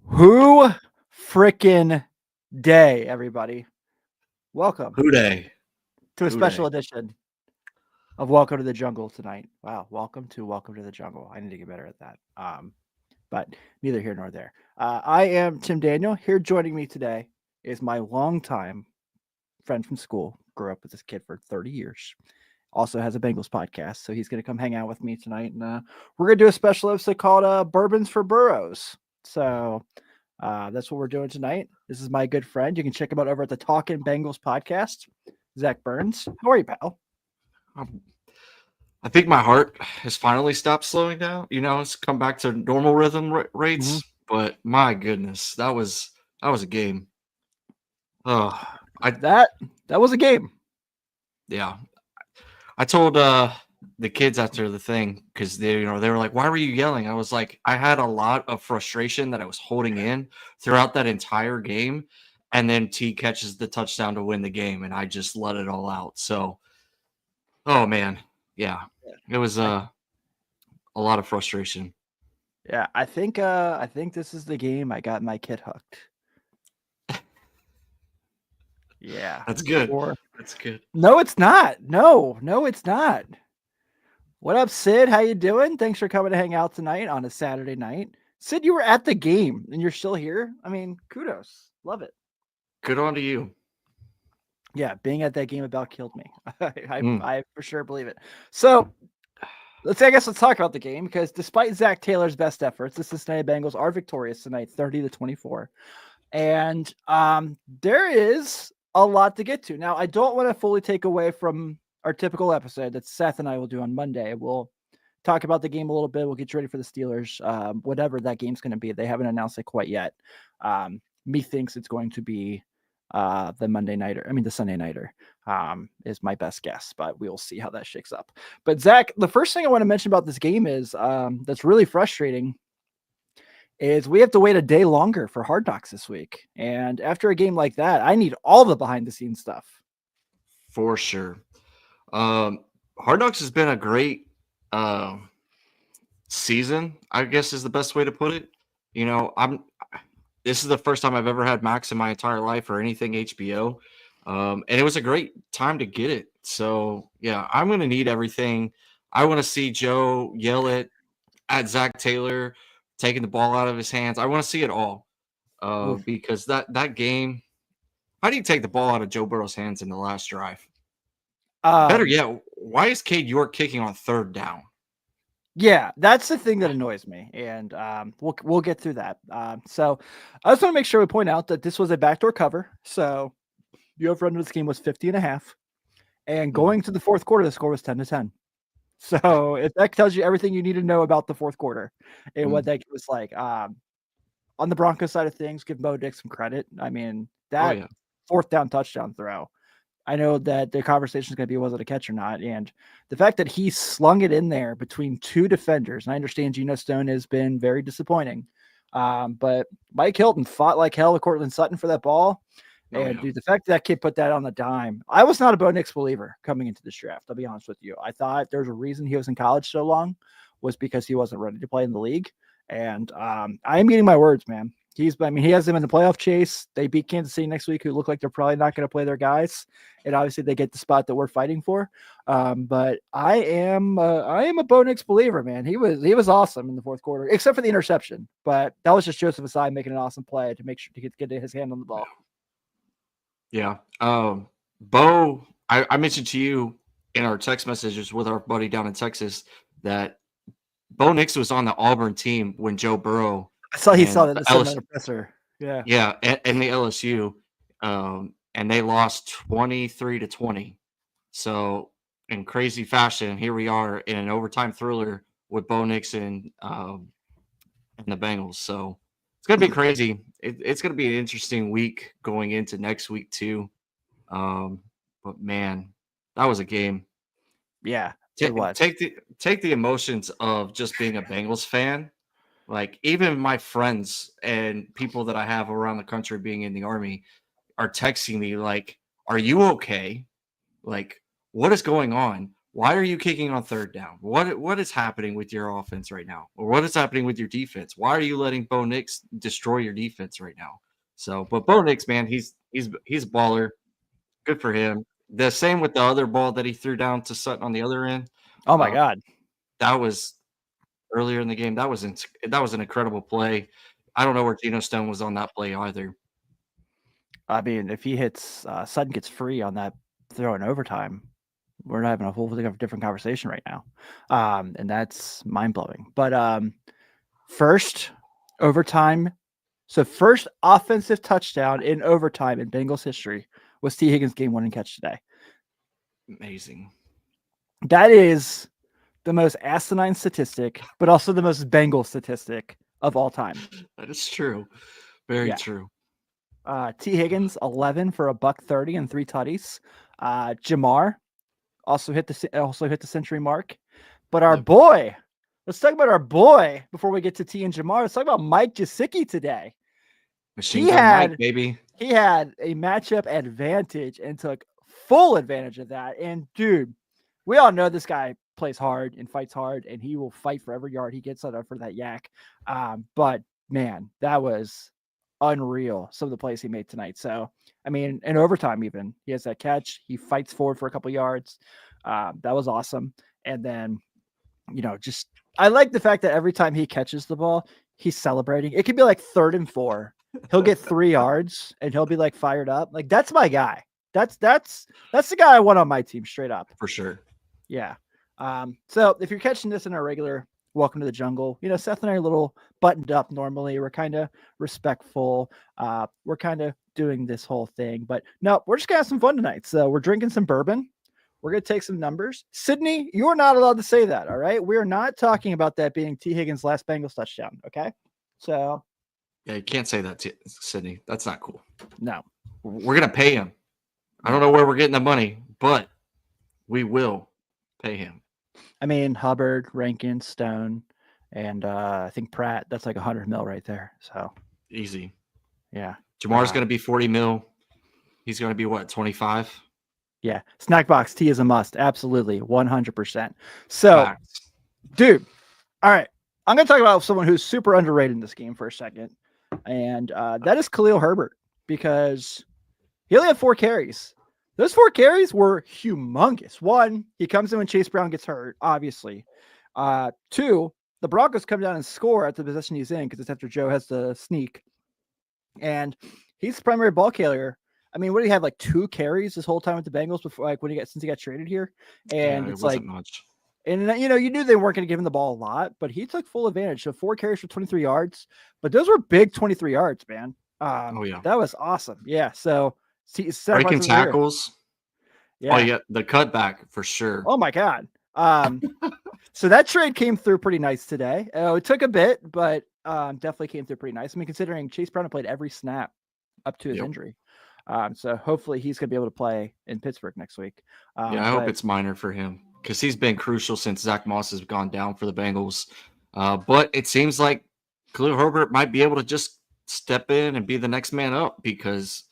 Who frickin' day, everybody. Welcome Who day? to a Who special day? edition of Welcome to the Jungle tonight. Wow, Welcome to the Jungle. I need to get better at that. But neither here nor there. I am Tim Daniel. Here joining me today is my longtime friend from school. Grew up with this kid for 30 years. Also has a Bengals podcast, so he's going to come hang out with me tonight, and we're going to do a special episode called "Bourbons for Burrows." So that's what we're doing tonight. This is my good friend. You can check him out over at the Talkin' Bengals podcast. Zach Burns. How are you, pal? Um, I think my heart has finally stopped slowing down. It's come back to normal rhythm Mm-hmm. rates. But my goodness, that was a game. Oh, I That was a game. yeah. I told the kids after the thing because they were like, "Why were you yelling?" I was like, I had a lot of frustration that I was holding in throughout that entire game, and then T catches the touchdown to win the game, and I just let it all out. So, oh man, yeah, it was I, a lot of frustration. yeah, I think this is the game I got my kid hooked. Yeah. That's good. Or That's good. no, it's not. No, it's not. What up, Sid? How you doing? Thanks for coming to hang out tonight on a Saturday night. Sid, you were at the game and you're still here. I mean, kudos. Love it. Good on to you. Yeah, being at that game about killed me. I, Mm. I for sure believe it. So let's talk about the game because despite Zach Taylor's best efforts, the Cincinnati Bengals are victorious tonight, 30-24. And there is a lot to get to. Now, I don't want to fully take away from our typical episode that Seth and I will do on Monday. We'll talk about the game a little bit. We'll get you ready for the Steelers, whatever that game's going to be. They haven't announced it quite yet. Methinks it's going to be the the Sunday nighter is my best guess, but we'll see how that shakes up. But Zach, the first thing I want to mention about this game is that's really frustrating is we have to wait a day longer for Hard Knocks this week. And after a game like that, I need all the behind the scenes stuff. For sure. Hard Knocks has been a great season, I guess is the best way to put it. I'm this is the first time I've ever had Max in my entire life or anything HBO. And it was a great time to get it. So yeah, I'm gonna need everything. I want to see Joe yell at Zach Taylor, taking the ball out of his hands. I want to see it all. Oof. Because that game, how do you take the ball out of Joe Burrow's hands in the last drive? Better Um, yet, why is Cade York kicking on third down? yeah, that's the thing that annoys me, and we'll get through that. So I just want to make sure we point out that this was a backdoor cover. So the over under this game was 50.5, and Mhm. going to the fourth quarter, the score was 10-10. So if that tells you everything you need to know about the fourth quarter and what Mm. that was like, on the Broncos side of things, give Bo Dick some credit. I mean, Oh that yeah. fourth down touchdown throw. I know that the conversation is going to be was it a catch or not, and the fact that he slung it in there between two defenders. And I understand Geno Stone has been very disappointing, but Mike Hilton fought like hell with Cortland Sutton for that ball. Oh And yeah. dude, the fact that kid put that on the dime, I was not a Bo Nix believer coming into this draft. I'll be honest with you. I thought there's a reason he was in college so long was because he wasn't ready to play in the league. And I'm eating my words, man. He has them in the playoff chase. They beat Kansas City next week, who look like they're probably not going to play their guys, and obviously they get the spot that we're fighting for. But I am a Bo Nix believer, man. He was awesome in the fourth quarter, except for the interception. But that was just Joseph Asai making an awesome play to make sure to get his hand on the ball. Yeah. Bo, I mentioned to you in our text messages with our buddy down in Texas that Bo Nix was on the Auburn team when Joe Burrow I saw he saw and that the the seminar LSU, presser. Yeah. yeah, and the LSU, and they lost 23-20. So in crazy fashion, here we are in an overtime thriller with Bo Nix and the Bengals. So it's gonna be crazy. It's gonna be an interesting week going into next week too. But man, that was a game. Yeah, it Ta- was. take the emotions of just being a Bengals fan. Like even my friends and people that I have around the country being in the army are texting me like, "Are you okay? Like, what is going on? why are you kicking on third down? What is happening with your offense right now? Or what is happening with your defense? Why are you letting Bo Nix destroy your defense right now? So, but Bo Nix, man, he's a baller. Good for him. The same with the other ball that he threw down to Sutton on the other end. Oh my Uh, God. that was earlier in the game. That was an incredible play. I don't know where Geno Stone was on that play either. I mean, if he hits Sutton gets free on that throw in overtime, we're having a whole different conversation right now. And that's mind blowing. But first overtime. So first offensive touchdown in overtime in Bengals history was T. Higgins' game-winning catch today. Amazing. That is the most asinine statistic, but also the most Bengal statistic of all time. That is true. Very true. T. Higgins 11 for $130 and 3 tutties. Jamar also hit the century mark. But our boy, let's talk about our boy before we get to T and Jamar. Let's talk about Mike Gesicki today. Machine gun Mike, baby. He had a matchup advantage and took full advantage of that. And dude, we all know this guy plays hard and fights hard, and he will fight for every yard he gets for that yak. But man, that was unreal. Some of the plays he made tonight. So, I mean, in overtime, even he has that catch. He fights forward for a couple yards. That was awesome. And then, just I like the fact that every time he catches the ball, he's celebrating. It could be like 3rd and 4. He'll get 3 yards and he'll be like fired up. Like that's my guy. That's the guy I want on my team straight up. For sure. Yeah. So if you're catching this in our regular Welcome to the Jungle, Seth and I are a little buttoned up normally. We're kind of respectful. We're kind of doing this whole thing, but no, we're just gonna have some fun tonight. So we're drinking some bourbon. We're going to take some numbers. Sydney, you are not allowed to say that. All right. We are not talking about that being T. Higgins' last Bengals touchdown. Okay. So. Yeah, you can't say that, Sydney. That's not cool. No. We're going to pay him. I don't know where we're getting the money, but we will pay him. I mean, Hubbard, Rankin, Stone, and I think Pratt, that's like $100 million right there. So. Easy. Yeah. Jamar's going to be $40 million. He's going to be what, 25? Yeah. Snack box tea is a must. Absolutely. 100%. So, dude, all right. I'm going to talk about someone who's super underrated in this game for a second. And that is Khalil Herbert, because he only had 4 carries. Those 4 carries were humongous. 1, he comes in when Chase Brown gets hurt, obviously. 2, the Broncos come down and score at the position he's in because it's after Joe has the sneak. And he's the primary ball carrier. I mean, what did he have, like 2 carries this whole time with the Bengals before, like since he got traded here? And it's like much. And you knew they weren't going to give him the ball a lot, but he took full advantage. So 4 carries for 23 yards, but those were big 23 yards, man. Oh yeah, that was awesome. Yeah. So breaking tackles. Yeah. Oh yeah, the cutback for sure. Oh my God. So that trade came through pretty nice today. It took a bit, but definitely came through pretty nice. I mean, considering Chase Brown played every snap up to his injury. So hopefully he's going to be able to play in Pittsburgh next week. I hope it's minor for him, because he's been crucial since Zach Moss has gone down for the Bengals. But it seems like Khalil Herbert might be able to just step in and be the next man up, because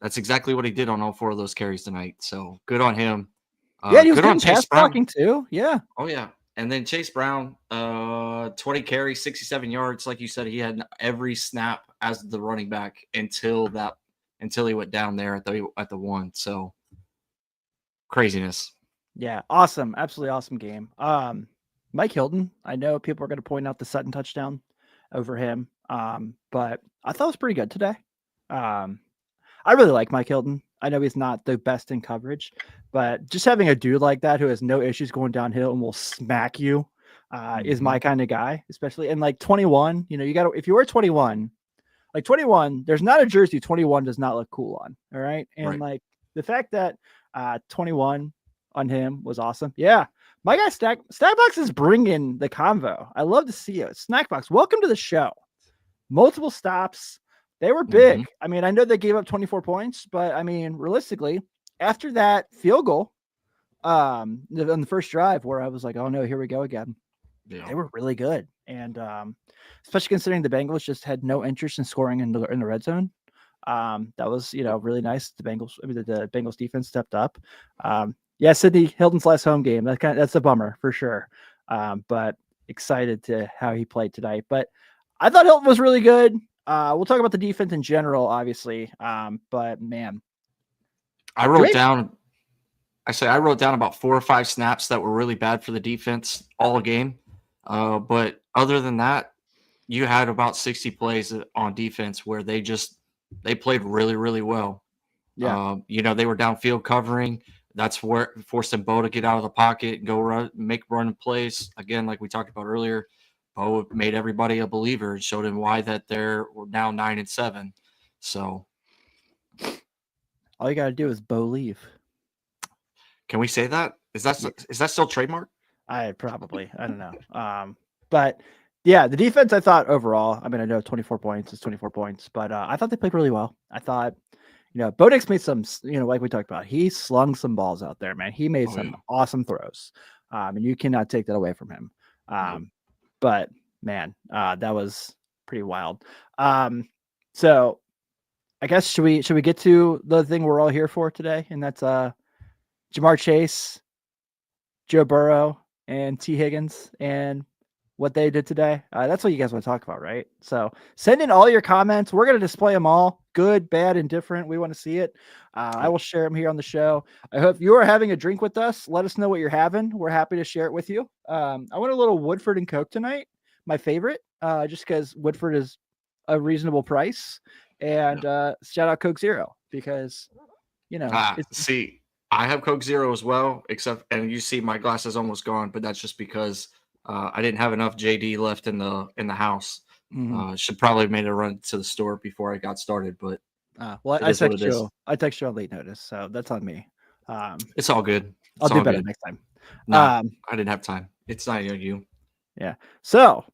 that's exactly what he did on all 4 of those carries tonight. So good on him. He was good on pass blocking too. Yeah. Oh, yeah. And then Chase Brown, 20 carries, 67 yards. Like you said, he had every snap as the running back until he went down there at the 1. So craziness. Yeah, awesome. Absolutely awesome game. Mike Hilton, I know people are going to point out the Sutton touchdown over him, but I thought it was pretty good today. I really like Mike Hilton. I know he's not the best in coverage, but just having a dude like that who has no issues going downhill and will smack you is my kind of guy, especially in like 21. You got to, if you wear 21, like 21, there's not a jersey 21 does not look cool on. All right. And like the fact that 21 on him was awesome. Yeah. My guy Snackbox is bringing the convo. I love to see it. Snackbox, welcome to the show. Multiple stops. They were big. Mm-hmm. I mean, I know they gave up 24 points, but I mean, realistically, after that field goal on the first drive where I was like, oh no, here we go again. Yeah. They were really good. And especially considering the Bengals just had no interest in scoring in the red zone. That was, really nice. The Bengals defense stepped up. Yeah, Sydney Hilton's last home game. That's a bummer for sure. But excited to how he played tonight. But I thought Hilton was really good. We'll talk about the defense in general, obviously. But man, I wrote down about 4 or 5 snaps that were really bad for the defense all game. But other than that, you had about 60 plays on defense where they played really, really well. Yeah. They were downfield covering. That's where forcing Bo to get out of the pocket and go make running plays. Again, like we talked about earlier, Bo made everybody a believer and showed him why that they're now 9-7. So all you got to do is Bo leave. Can we say that? Is that still trademark? I don't know. But yeah, the defense, I thought overall, I mean, I know 24 points is 24 points, but I thought they played really well. I thought, Bo Nix made some, like we talked about, he slung some balls out there, man. He made some awesome throws. And you cannot take that away from him. But man, that was pretty wild. So I guess should we get to the thing we're all here for today? And that's Jamar Chase, Joe Burrow, and T. Higgins, and what they did today. That's what you guys want to talk about, right? So send in all your comments. We're going to display them all, good, bad, and different. We want to see it. I will share them here on the show. I hope you are having a drink with us. Let us know what you're having. We're happy to share it with you. I want a little Woodford and Coke tonight, my favorite, just because Woodford is a reasonable price. And shout out Coke Zero because, see, I have Coke Zero as well, and you see my glass is almost gone, but that's just because I didn't have enough JD left in the house. Mm-hmm. Should probably have made a run to the store before I got started, but I text you on late notice, so that's on me. It's all good. I'll do better next time. No, I didn't have time. It's not you. Yeah. So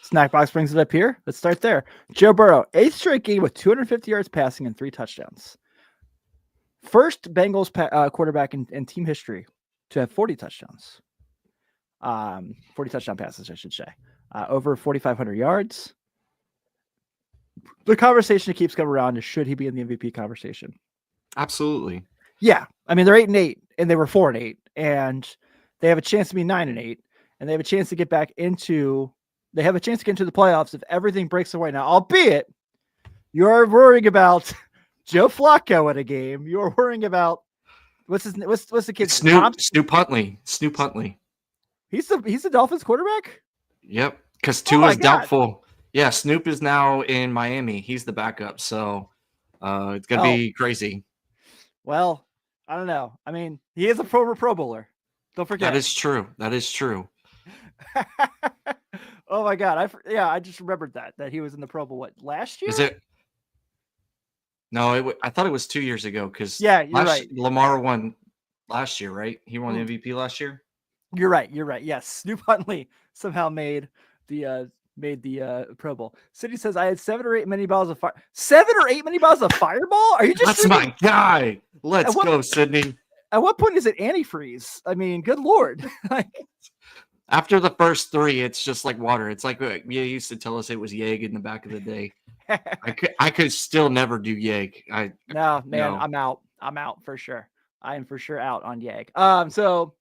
Snackbox brings it up here. Let's start there. Joe Burrow, 8th straight game with 250 yards passing and 3 touchdowns. First Bengals quarterback in team history to have 40 touchdowns. 40 touchdown passes, I should say. Over 4,500 yards. The conversation that keeps coming around is, should he be in the MVP conversation? Absolutely. Yeah. I mean, they're 8-8 and they were 4-8, and they have a chance to be 9-8, and they have a chance to get into the playoffs if everything breaks away. Now, albeit you're worrying about Joe Flacco at a game. You're worrying about what's the kid? Snoop Huntley. Snoop Huntley. He's the Dolphins quarterback? Yep. Because Tua is doubtful. Yeah, Snoop is now in Miami. He's the backup. So it's gonna be crazy. Well, I don't know. I mean, he is a former Pro Bowler. Don't forget. That is true. Oh my God. I just remembered that he was in the Pro Bowl last year? Is it? No, I thought it was 2 years ago because you're right. Lamar won last year, right? He won the MVP last year. You're right. Yes, Snoop Huntley somehow made the Pro Bowl. City says I had 7 or 8 mini balls of fire. 7 or 8 mini balls of Fireball? Are you just? That's my guy. Let's go, Sydney. At what point is it antifreeze? I mean, good Lord. After the first 3, it's just like water. It's like you used to tell us it was Yeg in the back of the day. I could still never do Yeg. No, I'm out. I'm out for sure. I am for sure out on Yeg. So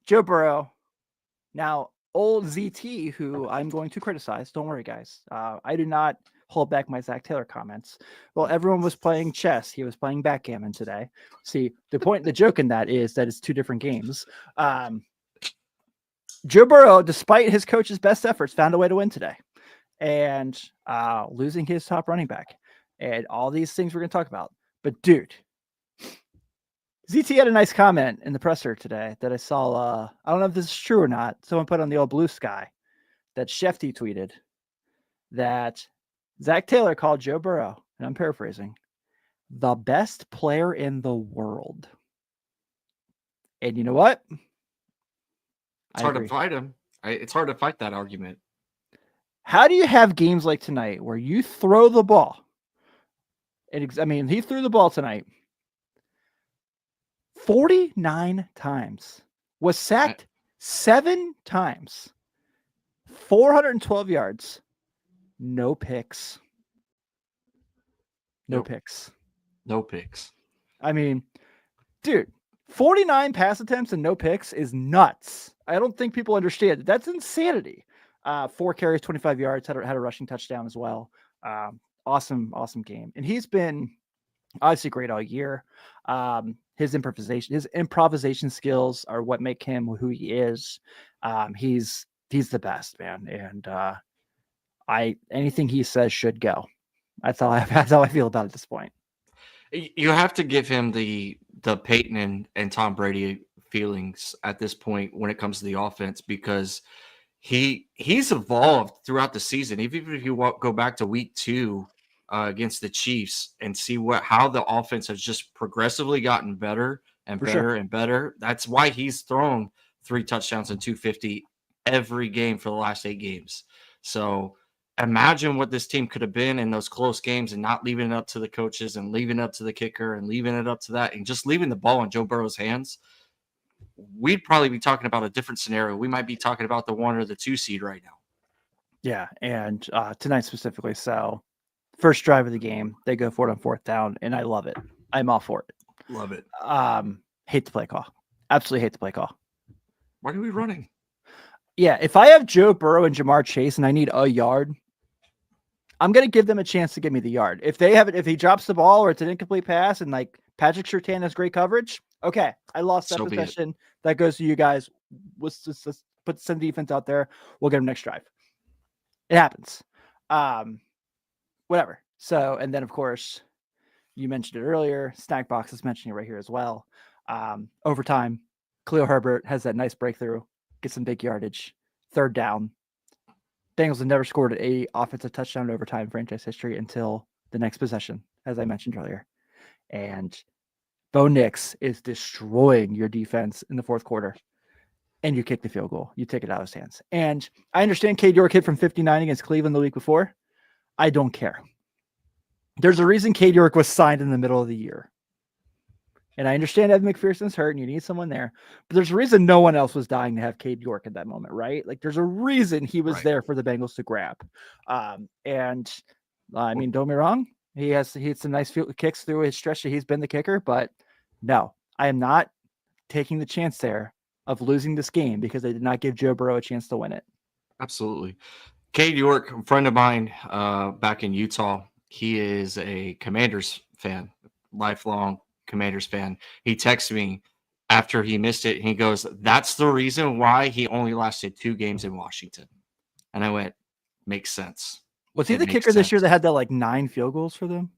Joe Burrow, now old ZT, who I'm going to criticize. Don't worry, guys. I do not hold back my Zach Taylor comments. Well, everyone was playing chess. He was playing backgammon today. See, the joke in that is that it's 2 different games. Joe Burrow, despite his coach's best efforts, found a way to win today, and losing his top running back, and all these things we're going to talk about. But dude, ZT had a nice comment in the presser today that I saw. I don't know if this is true or not. Someone put on the old blue sky that Shefty tweeted that Zach Taylor called Joe Burrow, and I'm paraphrasing, the best player in the world. And you know what? It's hard to fight him. It's hard to fight that argument. How do you have games like tonight where you throw the ball? He threw the ball tonight 49 times, was sacked 7 times, 412 yards, no picks. No picks. No picks. I mean, dude, 49 pass attempts and no picks is nuts. I don't think people understand. That's insanity. 4 carries, 25 yards, had a rushing touchdown as well. Awesome game. And he's been obviously great all year. His improvisation skills are what make him who he is. He's the best, man. And anything he says should go. That's how I feel about it at this point. You have to give him the Peyton and Tom Brady feelings at this point when it comes to the offense, because he's evolved throughout the season. Even if you go back to week 2 against the Chiefs and see how the offense has just progressively gotten better and better and better. That's why he's thrown 3 touchdowns and 250 every game for the last 8 games. So imagine what this team could have been in those close games, and not leaving it up to the coaches and leaving it up to the kicker and leaving it up to that and just leaving the ball in Joe Burrow's hands. We'd probably be talking about a different scenario. We might be talking about the 1 or the 2 seed right now. Yeah, and tonight specifically. So first drive of the game, they go for it on 4th down, and I love it. I'm all for it. Love it. Hate the play call. Absolutely hate the play call. Why are we running? Yeah, if I have Joe Burrow and Jamar Chase and I need a yard, I'm going to give them a chance to give me the yard. If he drops the ball or it's an incomplete pass and like Patrick Surtain has great coverage, okay, I lost that possession. That goes to you guys. Let's just put some defense out there. We'll get them next drive. It happens. Whatever. So, and then of course, you mentioned it earlier. Snack Box is mentioning it right here as well. Overtime, Khalil Herbert has that nice breakthrough, gets some big yardage, 3rd down. Bengals have never scored a offensive touchdown in overtime franchise history until the next possession, as I mentioned earlier. And Bo Nix is destroying your defense in the 4th quarter. And you kick the field goal. You take it out of his hands. And I understand Cade York hit from 59 against Cleveland the week before. I don't care. There's a reason Cade York was signed in the middle of the year. And I understand Evan McPherson's hurt and you need someone there, but there's a reason no one else was dying to have Cade York at that moment, right? Like there's a reason he was there for the Bengals to grab. I mean, don't get me wrong. He had some nice field kicks through his stretch that he's been the kicker, but no, I am not taking the chance there of losing this game because they did not give Joe Burrow a chance to win it. Absolutely. Cade York, a friend of mine back in Utah, he is a Commanders fan, lifelong Commanders fan. He texted me after he missed it. And he goes, "That's the reason why he only lasted 2 games in Washington." And I went, "Makes sense." Was he the kicker this year that had that like 9 field goals for them?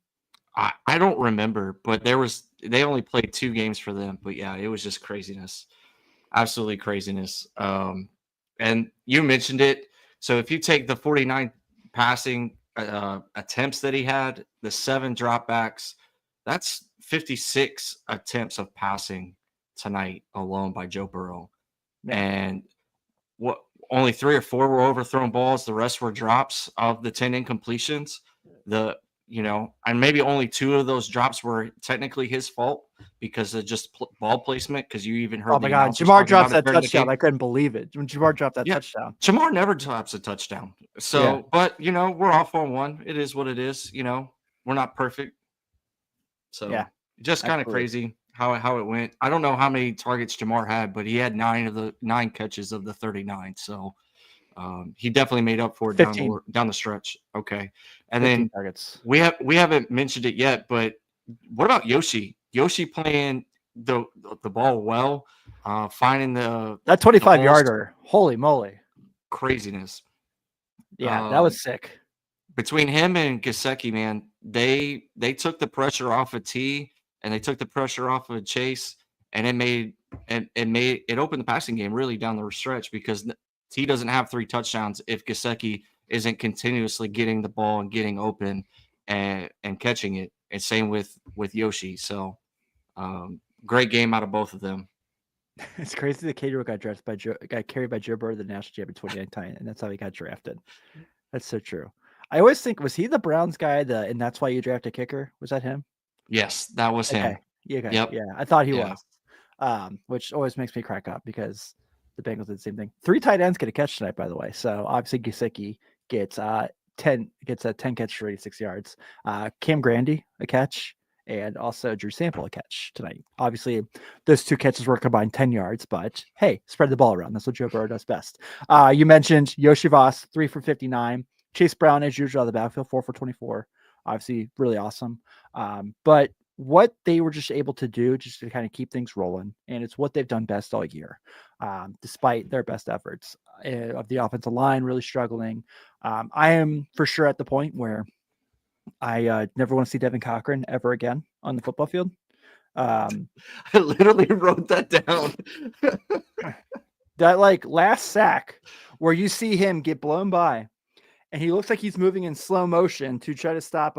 I don't remember, but they only played 2 games for them. But yeah, it was just craziness. Absolutely craziness. And you mentioned it. So if you take the 49 passing attempts that he had, the 7 dropbacks, that's 56 attempts of passing tonight alone by Joe Burrow. Yeah. And only 3 or 4 were overthrown balls. The rest were drops of the 10 incompletions. And maybe only 2 of those drops were technically his fault because of just ball placement. Because you even heard. Oh my God, Jamar drops that touchdown. I couldn't believe it when Jamar dropped that touchdown. Jamar never drops a touchdown. So, but we're off on 1. It is what it is. We're not perfect. So just kind of crazy how it went. I don't know how many targets Jamar had, but he had 9 of the 9 catches of the 39. So he definitely made up for it down the stretch. Okay. And then targets. we haven't mentioned it yet, but what about Yoshi? Yoshi playing the ball well, finding that 25-yarder. Holy moly. Craziness. Yeah, that was sick. Between him and Gesicki, man, they took the pressure off of T and they took the pressure off of Chase, and it opened the passing game really down the stretch because T doesn't have 3 touchdowns if Gesicki isn't continuously getting the ball and getting open and catching it. And same with Yoshi. So great game out of both of them. It's crazy that Cade York got carried by Joe Burrow, the national champion 2019, and that's how he got drafted. That's so true. I always think, was he the Browns guy? And that's why you draft a kicker? Was that him? Yes, that was him. Okay. Yep. Yeah, I thought he was. Which always makes me crack up because the Bengals did the same thing. 3 tight ends get a catch tonight, by the way. So obviously Gesicki gets 10 catches for 86 yards. Cam Grandy a catch, and also Drew Sample a catch tonight. Obviously, those 2 catches were combined 10 yards, but hey, spread the ball around. That's what Joe Burrow does best. You mentioned Yoshi Voss, 3 for 59. Chase Brown, as usual, out of the backfield, 4 for 24. Obviously, really awesome. But what they were just able to do just to kind of keep things rolling, and it's what they've done best all year, despite their best efforts of the offensive line really struggling. I am for sure at the point where I never want to see Devin Cochran ever again on the football field. I literally wrote that down. That like last sack where you see him get blown by and he looks like he's moving in slow motion to try to stop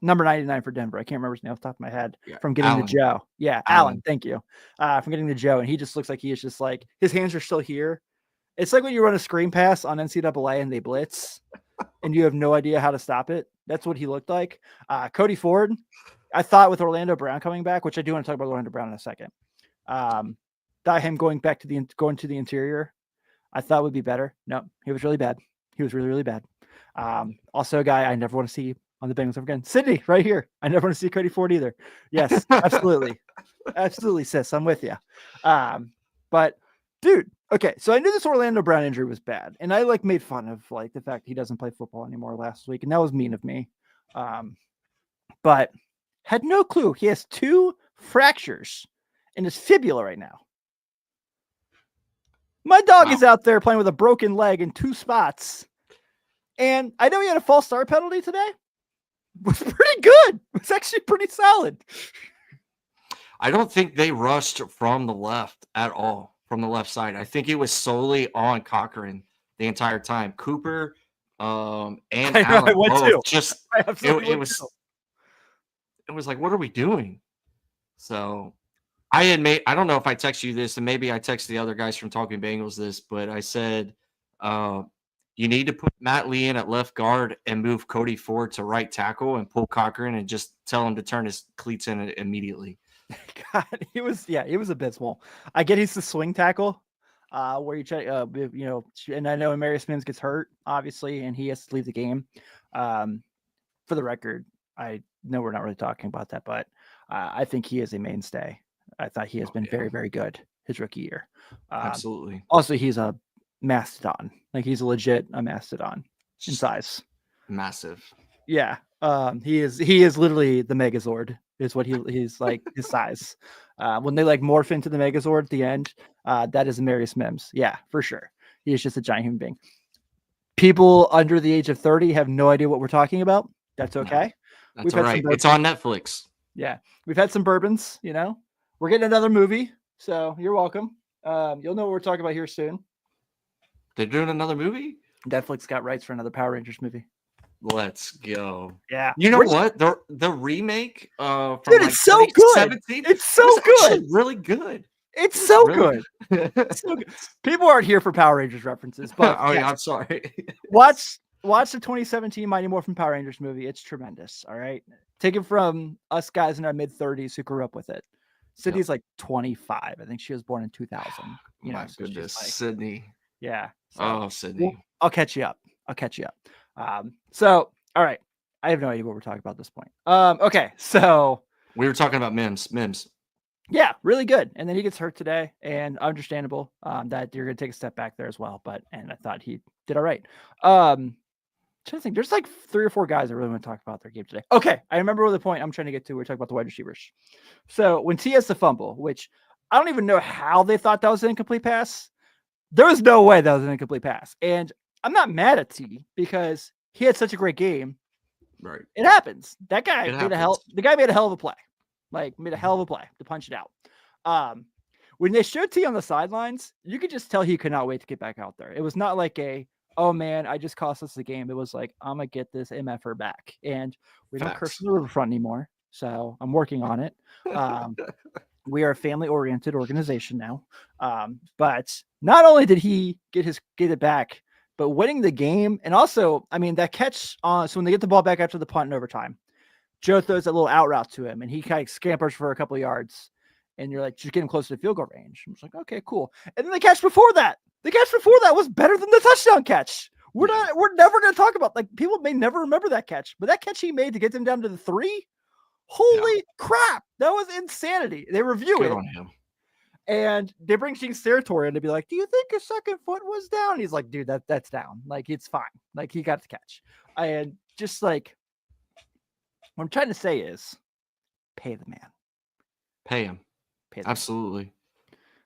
number 99 for Denver. I can't remember his name off the top of my head from getting Allen. to Joe. Yeah, Allen. Thank you. From getting to Joe. And he just looks like he is just like his hands are still here. It's like when you run a screen pass on NCAA and they blitz and you have no idea how to stop it. That's what he looked like. Cody Ford, I thought with Orlando Brown coming back, which I do want to talk about Orlando Brown in a second. Thought him going to the interior, I thought would be better. No, he was really bad. He was really, really bad. Also a guy I never want to see on the Bengals ever again. Sydney, right here. I never want to see Cody Ford either. Yes, absolutely. Absolutely, sis. I'm with you. But dude, okay. So I knew this Orlando Brown injury was bad. And I like made fun of like the fact he doesn't play football anymore last week. And that was mean of me. But had no clue. He has 2 fractures in his fibula right now. My dog is out there playing with a broken leg in 2 spots. And I know he had a false start penalty today. It was pretty good. It was actually pretty solid. I don't think they rushed from the left at all, from the left side. I think it was solely on Cochran the entire time. Cooper and Allen both just it was like, what are we doing? So I don't know if I text you this, and maybe I text the other guys from Talking Bengals this, but I said, you need to put Matt Lee in at left guard and move Cody Ford to right tackle and pull Cochran and just tell him to turn his cleats in immediately. God, it was abysmal. I get he's the swing tackle, where you check, and I know Marius Mims gets hurt, obviously, and he has to leave the game. For the record, I know we're not really talking about that, but I think he is a mainstay. I thought he has been very, very good his rookie year. Absolutely. Also, he's a mastodon. Like he's a mastodon in size. Massive. Yeah. He is literally the Megazord is what he's like his size. When they like morph into the Megazord at the end, that is Marius Mims. Yeah, for sure. He is just a giant human being. People under the age of 30 have no idea what we're talking about. That's okay. No, that's all right. It's on Netflix. Yeah. We've had some bourbons, We're getting another movie, so you're welcome. You'll know what we're talking about here soon. They're doing another movie? Netflix got rights for another Power Rangers movie. Let's go. Yeah. You know what? The remake from dude, it's so good. It's so good. Really good. It's so good. It's so good. People aren't here for Power Rangers references, but yeah, I'm sorry. Watch the 2017 Mighty Morphin Power Rangers movie. It's tremendous. All right. Take it from us guys in our mid-30s who grew up with it. Sydney's like 25. I think she was born in 2000. My goodness, Sydney. Yeah. So, Sydney. Well, I'll catch you up. So, all right. I have no idea what we're talking about at this point. Okay. So we were talking about Mims. Yeah, really good. And then he gets hurt today, and understandable that you're going to take a step back there as well. And I thought he did all right. Trying to think, there's like 3 or 4 guys I really want to talk about their game today. Okay, I remember the point I'm trying to get to. We're talking about the wide receivers. So when T has the fumble, which I don't even know how they thought that was an incomplete pass. There was no way that was an incomplete pass. And I'm not mad at T because he had such a great game. Right. It happens. That guy made a hell of a play. Made a hell of a play to punch it out. When they showed T on the sidelines, you could just tell he could not wait to get back out there. It was not like oh man, I just cost us the game. It was like, I'm going to get this MFer back. And we don't curse in the riverfront anymore. So I'm working on it. We are a family-oriented organization now. But not only did he get it back, but winning the game. And also, that catch so when they get the ball back after the punt in overtime, Joe throws a little out route to him and he kind of scampers for a couple of yards. And you're like, just getting close to the field goal range. I'm just like, okay, cool. And then the catch before that was better than the touchdown catch. We're never going to talk about, people may never remember that catch, but that catch he made to get them down to the 3. Holy crap. That was insanity. They review Good it. on him. And they bring King's Territory in to be like, do you think his second foot was down? He's like, dude, that's down. Like, it's fine. Like, he got the catch. And just like, what I'm trying to say is pay the man. Pay him. Pay the Absolutely.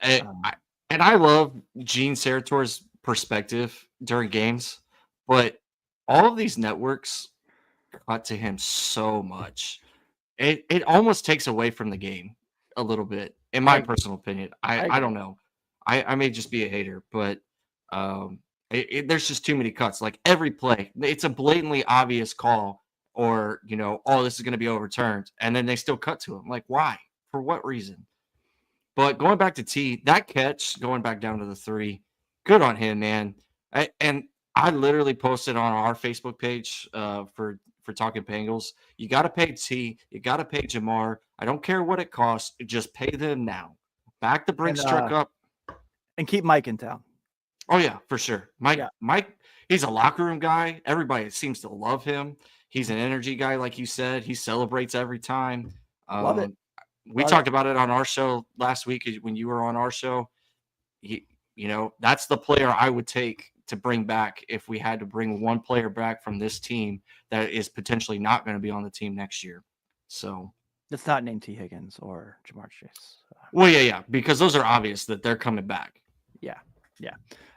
And, man. I love Gene Sarator's perspective during games, but all of these networks cut to him so much. It almost takes away from the game a little bit, in my personal opinion. I don't know. I may just be a hater, but there's just too many cuts. Like every play, it's a blatantly obvious call, or oh, this is going to be overturned, and then they still cut to him. Like, why? For what reason? But going back to T, that catch going back down to the 3, good on him, man. I literally posted on our Facebook page for Talking Bengals. You got to pay T. You got to pay Jamar. I don't care what it costs. Just pay them now. Back the Brinks truck up. And keep Mike in town. Oh, yeah, for sure. Mike, he's a locker room guy. Everybody seems to love him. He's an energy guy, like you said. He celebrates every time. Love it. We talked about it on our show last week when you were on our show. That's the player I would take to bring back if we had to bring one player back from this team that is potentially not going to be on the team next year. So it's not named T. Higgins or Jamar Chase. Well, yeah, because those are obvious that they're coming back. Yeah.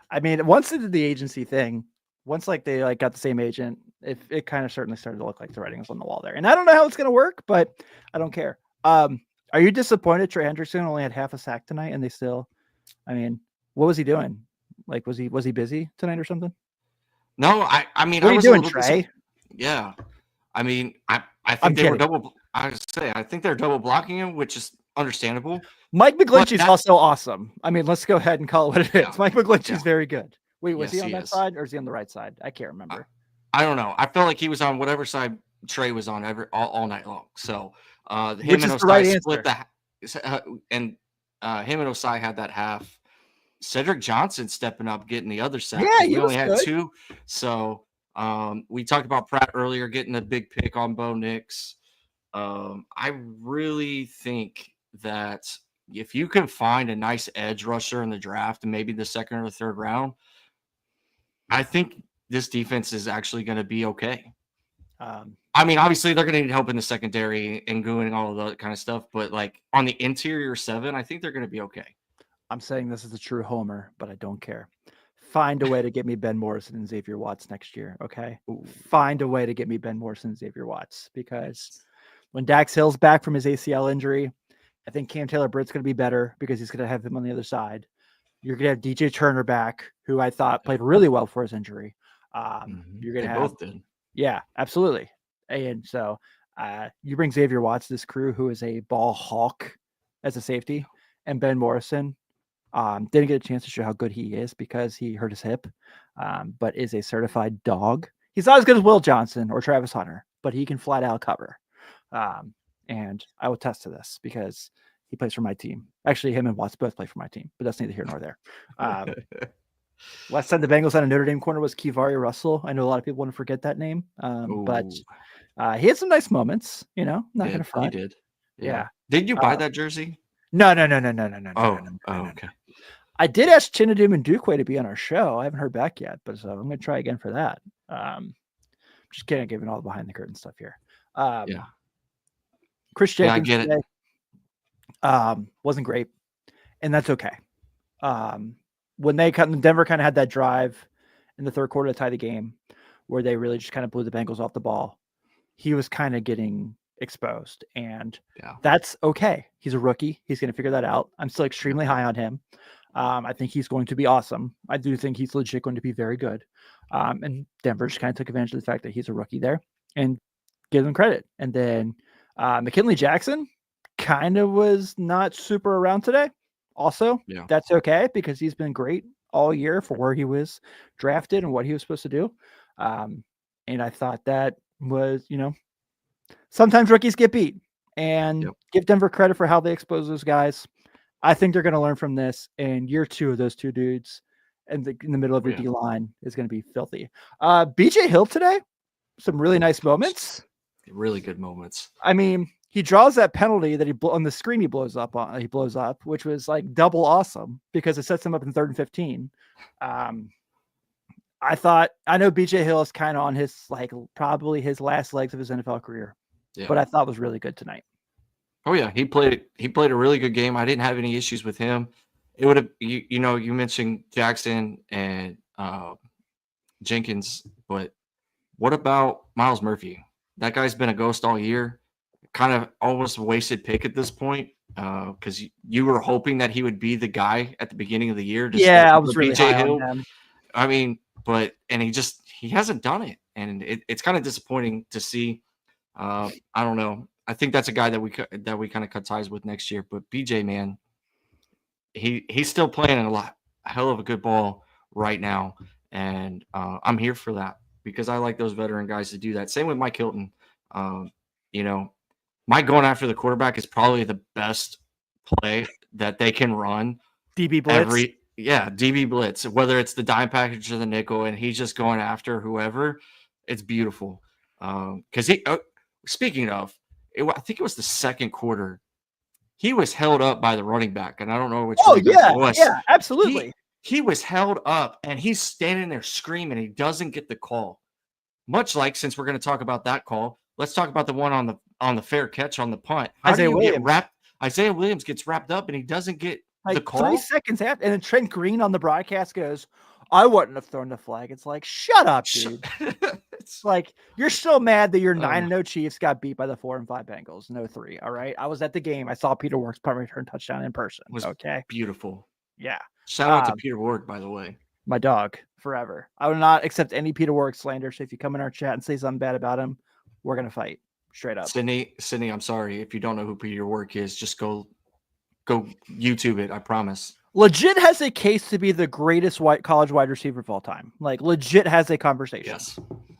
I mean, once they did the agency thing, once they got the same agent, it kind of certainly started to look like the writing was on the wall there. And I don't know how it's going to work, but I don't care. Are you disappointed Trey Hendrickson only had half a sack tonight and they still, I mean, what was he doing? Like, was he busy tonight or something? No, I mean, what are you doing, Trey? Yeah. I mean, I think they were double. I think they're double blocking him, which is understandable. Mike McGlinchey's also awesome. I mean, let's go ahead and call it what it is. Yeah. Mike McGlinchey's very good. Wait, was he on that is. side or is he on the right side? I can't remember. I don't know. I felt like he was on whatever side Trey was on all night long. So him Which and is Osai the right split answer. and him and Osai had that half. Cedric Johnson stepping up, getting the other sack. Yeah, we only had 2. So we talked about Pratt earlier getting a big pick on Bo Nix. I really think that if you can find a nice edge rusher in the draft and maybe the second or the third round, I think this defense is actually going to be okay. I mean, obviously they're going to need help in the secondary and doing all of that kind of stuff, but like on the interior 7, I think they're going to be okay. I'm saying this is a true homer, but I don't care. Find a way to get me Ben Morrison and Xavier Watts next year, okay? Ooh. Find a way to get me Ben Morrison and Xavier Watts, because when Dax Hill's back from his ACL injury, I think Cam Taylor-Britt's going to be better because he's going to have him on the other side. You're going to have DJ Turner back, who I thought played really well for his injury. You're going to have both did. Yeah, absolutely. And so you bring Xavier Watts to this crew, who is a ball hawk as a safety, and Ben Morrison didn't get a chance to show how good he is because he hurt his hip, but is a certified dog. He's not as good as Will Johnson or Travis Hunter, but he can flat out cover. And I will attest to this because he plays for my team. Actually, him and Watts both play for my team, but that's neither here nor there. Last time the Bengals had a Notre Dame corner was Kivari Russell. I know a lot of people want to forget that name, but he had some nice moments. Not going to front. He did. Yeah. Did you buy that jersey? No. Okay. I did ask Chinadum and Dukeway to be on our show. I haven't heard back yet, but so I'm going to try again for that. Just kidding, giving all the behind the curtain stuff here. Chris Jenkins today, wasn't great, and that's okay. When Denver kind of had that drive in the third quarter to tie the game, where they really just kind of blew the Bengals off the ball, he was kind of getting exposed, and that's okay. He's a rookie. He's going to figure that out. I'm still extremely high on him. I think he's going to be awesome. I do think he's legit going to be very good. And Denver just kind of took advantage of the fact that he's a rookie there and give him credit. And then McKinley Jackson kind of was not super around today. Also, that's okay because he's been great all year for where he was drafted and what he was supposed to do. And I thought that was, sometimes rookies get beat, and give Denver credit for how they expose those guys. I think they're going to learn from this, and year 2 of those 2 dudes in the middle of your D line is going to be filthy. BJ Hill today, some really nice moments. Really good moments. I mean, he draws that penalty that on the screen he blows up, which was like double awesome because it sets him up in 3rd and 15. I know BJ Hill is kind of on his probably his last legs of his NFL career, but I thought was really good tonight. Oh yeah, he played a really good game. I didn't have any issues with him. It would have you mentioned Jackson and Jenkins, but what about Miles Murphy? That guy's been a ghost all year. Kind of almost a wasted pick at this point because you were hoping that he would be the guy at the beginning of the year. I was really high on him. I mean, he hasn't done it, and it's kind of disappointing to see. I don't know. I think that's a guy that we kind of cut ties with next year. But BJ, man, he's still playing a hell of a good ball right now, and I'm here for that because I like those veteran guys to do that. Same with Mike Hilton. Mike going after the quarterback is probably the best play that they can run. DB blitz. DB blitz, whether it's the dime package or the nickel, and he's just going after whoever. It's beautiful. Because speaking of, I think it was the second quarter. He was held up by the running back, and I don't know which. Oh yeah, absolutely. He was held up, and he's standing there screaming. He doesn't get the call. Much like, since we're going to talk about that call, let's talk about the one on the fair catch on the punt. Isaiah Williams gets wrapped up, and he doesn't get the call. 3 seconds after, and then Trent Green on the broadcast goes, "I wouldn't have thrown the flag." It's like, shut up, dude. It's like, you're so mad that your 9-0 Chiefs got beat by the 4-5 Bengals, no 3. All right, I was at the game. I saw Peter Work's punt return touchdown in person. It was beautiful. Yeah. Shout out to Peter Work, by the way. My dog, forever. I will not accept any Peter Work slander. So if you come in our chat and say something bad about him, we're gonna fight straight up. Sydney, I'm sorry if you don't know who Peter Work is. Just go YouTube it. I promise. Legit has a case to be the greatest college wide receiver of all time. Like, legit has a conversation. Yes,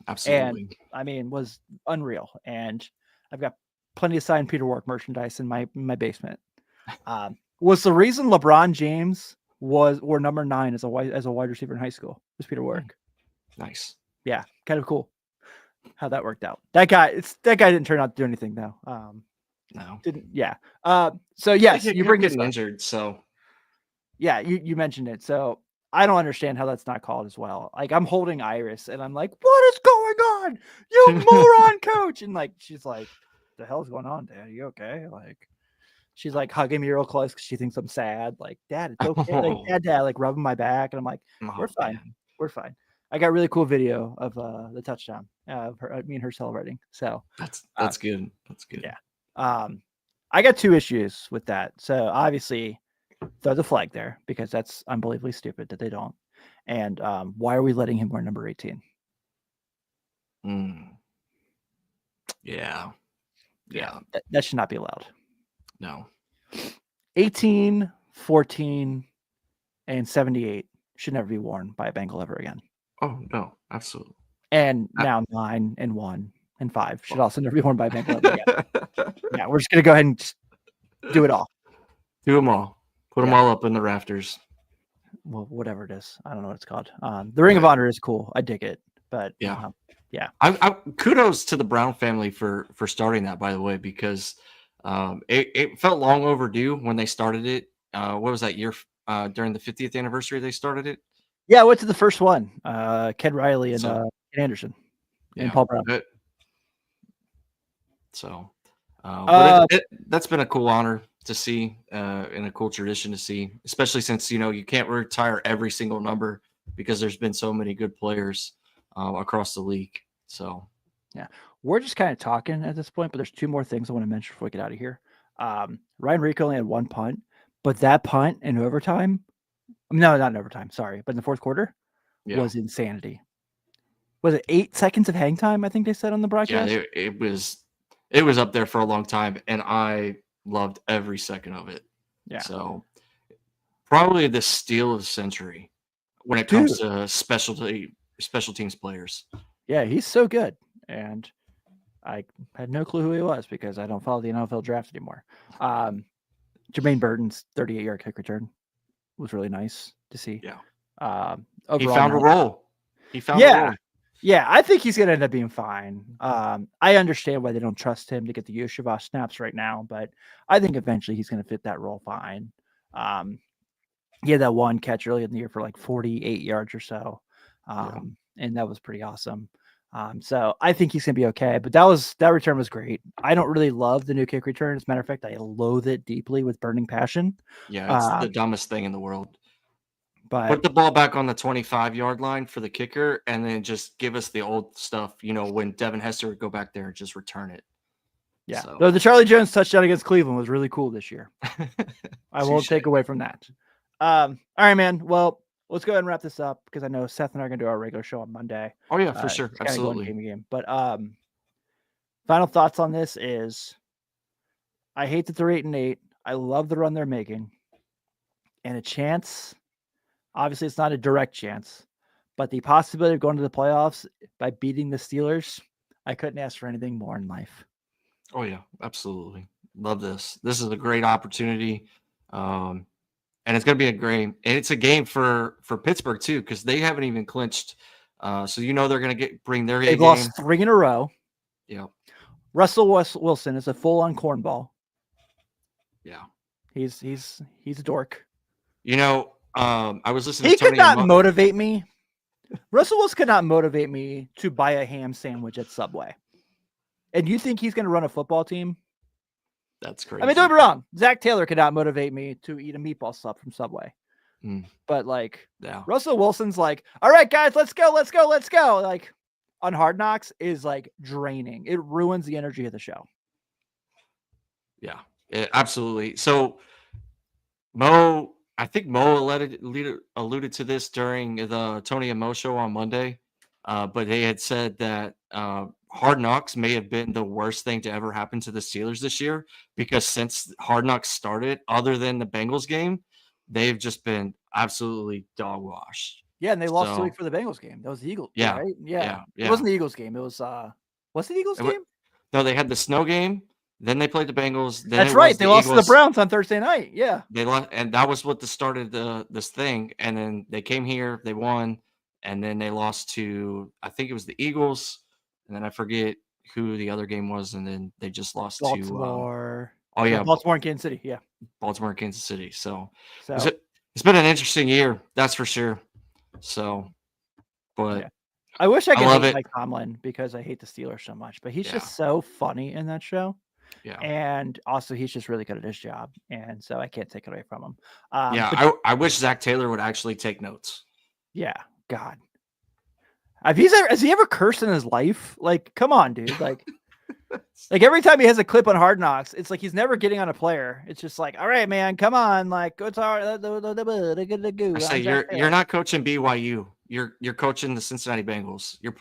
absolutely. And I mean, was unreal. And I've got plenty of signed Peter Work merchandise in my basement. Was the reason LeBron James were number 9 as a wide receiver in high school was Peter Work. Nice. Yeah, kind of cool how that worked out. That guy didn't turn out to do anything though. No. Didn't. Yeah. So yes, you bring getting injured. So yeah, you mentioned it. So I don't understand how that's not called as well. Like, I'm holding Iris and I'm like, what is going on? You moron, coach. And like, she's like, the hell's going on, Dad? Are you okay? Like, she's like hugging me real close because she thinks I'm sad. Like, Dad, it's okay. Like, Dad, like rubbing my back. And I'm like, we're fine. Man. We're fine. I got a really cool video of the touchdown of me and her celebrating. So that's good. That's good. Yeah. I got 2 issues with that. So obviously, throw the flag there because that's unbelievably stupid that they don't. And why are we letting him wear number 18? Yeah. That should not be allowed. No. 18, 14, and 78 should never be worn by a Bengal ever again. Oh, no, absolutely. And now 9 and 1 and 5 should also never be worn by a Bengal ever again. Yeah, we're just going to go ahead and just do it all. Do them all. Put them all up in the rafters. Well, whatever it is. I don't know what it's called. The Ring of Honor is cool. I dig it. But yeah. I kudos to the Brown family for starting that, by the way, because it felt long overdue when they started it. What was that year during the 50th anniversary they started it? Yeah, I went to the first one. Ken Riley and Ken Anderson and Paul Brown. That's been a cool honor to see and a cool tradition to see, especially since you can't retire every single number because there's been so many good players across the league. So yeah, we're just kind of talking at this point, but there's 2 more things I want to mention before we get out of here. Ryan Rico only had 1 punt, but that punt in overtime, no, not in overtime, sorry, but in the 4th quarter was insanity. Was it 8 seconds of hang time? I think they said on the broadcast. Yeah, it was up there for a long time, and I loved every second of it. Yeah. So probably the steal of the century when it comes to special teams players. Yeah, he's so good. And I had no clue who he was because I don't follow the NFL draft anymore. Jermaine Burton's 38-yard kick return was really nice to see. Yeah. Overall, he found a role. Yeah, I think he's gonna end up being fine. I understand why they don't trust him to get the Yoshivas snaps right now, but I think eventually he's gonna fit that role fine. Um, he had that one catch early in the year for like 48 yards or so, Yeah. and that was pretty awesome. So I think he's gonna be okay. But that return was great. I don't really love the new kick return. As a matter of fact, I loathe it deeply with burning passion. Yeah, it's the Um, dumbest thing in the world. but Put the ball back on the 25-yard line for the kicker, and then just give us the old stuff, when Devin Hester would go back there and just return it. yeah, So though the Charlie Jones touchdown against Cleveland was really cool this year. I won't touche. take away from that. All right, man. Well, let's go ahead and wrap this up because I know Seth and I are gonna do our regular show on Monday. Oh, yeah, for sure. Just kind of going Absolutely. game to game. But final thoughts on this is I hate that they're 8-8. I love the run they're making. And a chance, obviously it's not a direct chance, but the possibility of going to the playoffs by beating the Steelers, I couldn't ask for anything more in life. Oh, yeah, absolutely. Love this. This is a great opportunity. Um, and it's going to be it's a game for Pittsburgh too, because they haven't even clinched. So they're going to bring their A They've game. lost 3 in a row. Yeah, Russell Wilson is a full-on cornball. yeah. He's a dork. I was listening He to could Tony. not motivate me. Russell Wilson could not motivate me to buy a ham sandwich at Subway. And you think he's going to run a football team? That's crazy. I mean, don't be wrong. Zach Taylor could not motivate me to eat a meatball sub from Subway. But Yeah. Russell Wilson's like, all right, guys, let's go. Like on Hard Knocks is like draining. It ruins the energy of the show. Yeah, absolutely. So I think Mo alluded to this during the Tony and Mo show on Monday, but they had said that Hard Knocks may have been the worst thing to ever happen to the Steelers this year because since Hard Knocks started, other than the Bengals game, they've just been absolutely dog wash. Yeah, and they lost 2 So weeks for the Bengals game. That was the Eagles, yeah, right? Yeah. It yeah. wasn't the Eagles game. It was what's the Eagles game? No, they had the snow game. Then they played the Bengals. Then That's it right. was They the lost to the Eagles. Browns on Thursday night. Yeah. They lost, and that was what started this thing. And then they came here, they won, and then they lost to I think it was the Eagles, and then I forget who the other game was, and then they just lost Baltimore. to Baltimore and Kansas City. Yeah. Baltimore, and Kansas City. So So it's been an interesting year, that's for sure. So, but yeah. I wish I could love hate it. Mike Tomlin because I hate the Steelers so much, but he's Yeah. just so funny in that show. Yeah. And also he's just really good at his job. And so I can't take it away from him. Yeah. But I wish Zach Taylor would actually take notes. yeah, God. Has he ever cursed in his life? Like, come on, dude. Like every time he has a clip on Hard Knocks, it's like he's never getting on a player. It's just like, all right, man, come on. Like, go. I say you're not coaching BYU. You're coaching the Cincinnati Bengals. You're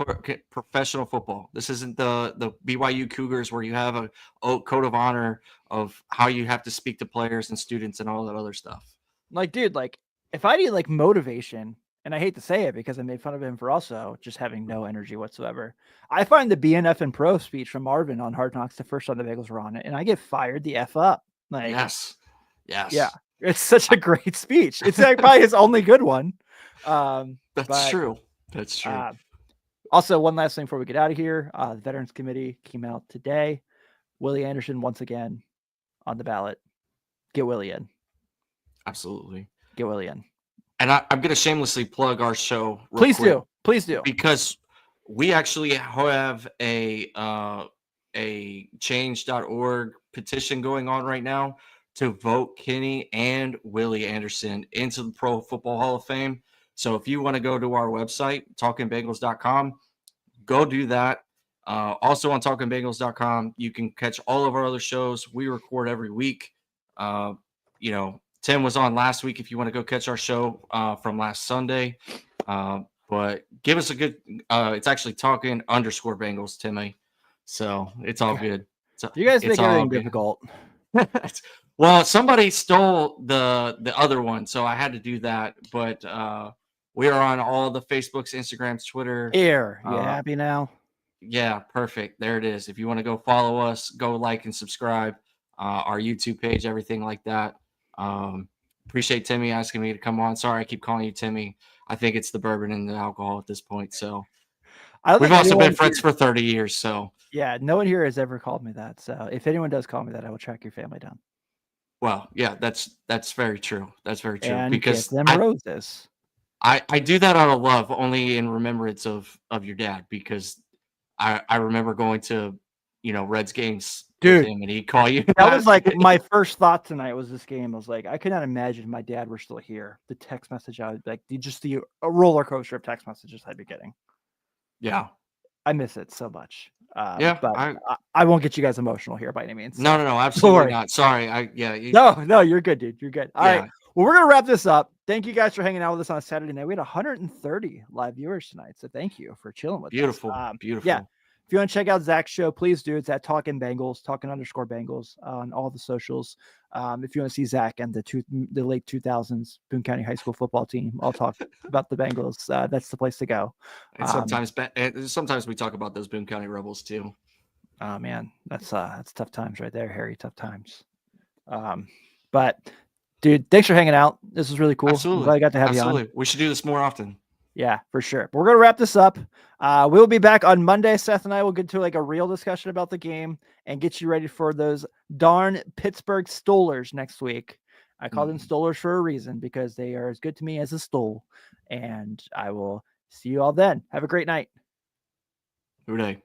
professional football. This isn't the BYU Cougars where you have a code of honor of how you have to speak to players and students and all that other stuff. Like, dude, like if I need like motivation, and I hate to say it because I made fun of him for also just having no energy whatsoever. I find the BNF and Pro speech from Marvin on Hard Knocks the first time the Bengals were on it, and I get fired the F up. Like, yes. Yeah, it's such a great speech. It's like probably his only good one. That's true. That's true. Also, one last thing before we get out of here, the Veterans Committee came out today. Willie Anderson once again on the ballot. Get Willie in. Absolutely. Get Willie in. And I'm going to shamelessly plug our show. Please do. Because we actually have a change.org petition going on right now to vote Kenny and Willie Anderson into the Pro Football Hall of Fame. So if you want to go to our website, talkingbengals.com, go do that. Also on talkingbengals.com, you can catch all of our other shows. We record every week. Tim was on last week if you want to go catch our show from last Sunday. But give us a good it's actually talking_Bengals, Timmy. So it's all good. You guys make everything difficult. Well, somebody stole the other one, so I had to do that. But we are on all the Facebooks, Instagrams, Twitter. Here, you happy now? Yeah, perfect. There it is. If you want to go follow us, go like and subscribe. Our YouTube page, everything like that. Appreciate Timmy asking me to come on. Sorry, I keep calling you Timmy. I think it's the bourbon and the alcohol at this point. So I don't We've think also been anyone friends here, for 30 years, so yeah, no one here has ever called me that. So if anyone does call me that, I will track your family down well, yeah, that's very true. That's very true and give because them roses. I do that out of love, only in remembrance of your dad because I remember going to, Reds games with Dude, him and he'd call you that was that. like my first thought tonight was this game. I was like, I could not imagine if my dad were still here. The text message I would like just the a roller coaster of text messages I'd be getting. Yeah. I miss it so much. Yeah, But I won't get you guys emotional here by any means. no, So no, no, don't absolutely worry. not. Sorry. You No, you're good, dude. You're good. All right. yeah, Well, we're gonna wrap this up. Thank you guys for hanging out with us on a Saturday night. We had 130 live viewers tonight, so thank you for chilling with us. beautiful, Yeah. beautiful. If you want to check out Zach's show, please do. It's at Talking Bengals, Talking_Bengals on all the socials. If you want to see Zach and the late 2000s Boone County High School football team, I'll talk about the Bengals. That's the place to go. And sometimes we talk about those Boone County Rebels too. Oh man, that's tough times right there, Harry. Tough times. But dude, thanks for hanging out. This was really cool. I'm glad I got to have you on. Absolutely. We should do this more often. Yeah, for sure. But we're gonna wrap this up. We'll be back on Monday. Seth and I will get to like a real discussion about the game and get you ready for those darn Pittsburgh Steelers next week. I call them Steelers for a reason because they are as good to me as a stole. And I will see you all then. Have a great night. Hooray.